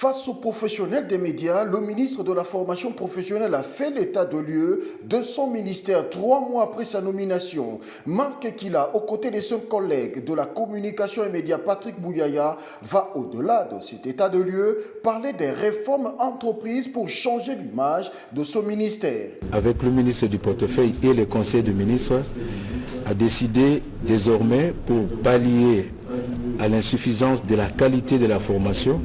Face aux professionnels des médias, le ministre de la Formation professionnelle a fait l'état de lieu de son ministère 3 mois après sa nomination. Marc Kila, aux côtés de son collègue de la communication et médias Patrick Bouyaya, va au-delà de cet état de lieu parler des réformes entreprises pour changer l'image de son ministère. Avec le ministre du portefeuille et le conseil de ministres, a décidé désormais pour pallier à l'insuffisance de la qualité de la formation,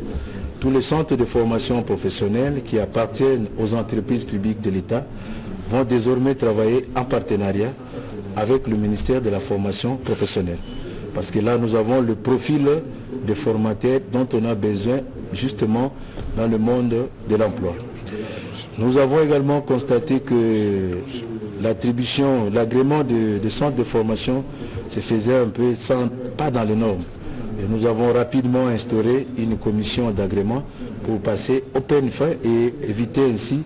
tous les centres de formation professionnelle qui appartiennent aux entreprises publiques de l'État vont désormais travailler en partenariat avec le ministère de la formation professionnelle. Parce que là, nous avons le profil de formateurs dont on a besoin justement dans le monde de l'emploi. Nous avons également constaté que l'attribution, l'agrément de centres de formation se faisait un peu pas dans les normes. Et nous avons rapidement instauré une commission d'agrément pour passer au peigne fin et éviter ainsi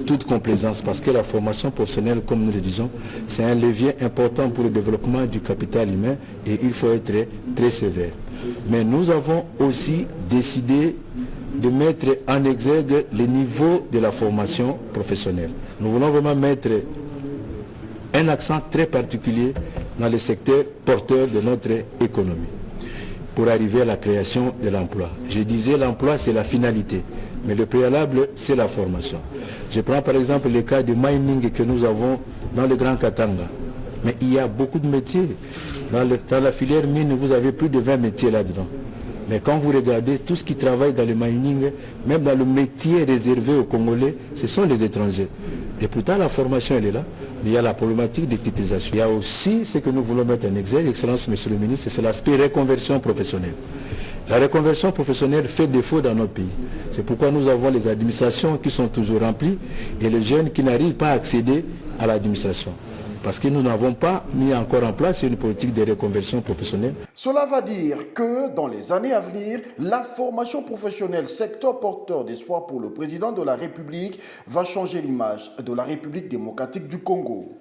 toute complaisance. Parce que la formation professionnelle, comme nous le disons, c'est un levier important pour le développement du capital humain et il faut être très sévère. Mais nous avons aussi décidé de mettre en exergue le niveau de la formation professionnelle. Nous voulons vraiment mettre un accent très particulier dans le secteur porteur de notre économie pour arriver à la création de l'emploi. Je disais l'emploi c'est la finalité, mais le préalable c'est la formation. Je prends par exemple le cas du mining que nous avons dans le Grand Katanga. Mais il y a beaucoup de métiers. Dans la filière mine, vous avez plus de 20 métiers là-dedans. Mais quand vous regardez tout ce qui travaille dans le mining, même dans le métier réservé aux Congolais, ce sont les étrangers. Et pourtant la formation elle est là. Mais il y a la problématique de titrisation. Il y a aussi ce que nous voulons mettre en exergue, Excellence Monsieur le Ministre, c'est l'aspect reconversion professionnelle. La reconversion professionnelle fait défaut dans notre pays. C'est pourquoi nous avons les administrations qui sont toujours remplies et les jeunes qui n'arrivent pas à accéder à l'administration. Parce que nous n'avons pas mis encore en place une politique de reconversion professionnelle. Cela va dire que dans les années à venir, la formation professionnelle, secteur porteur d'espoir pour le président de la République, va changer l'image de la République démocratique du Congo.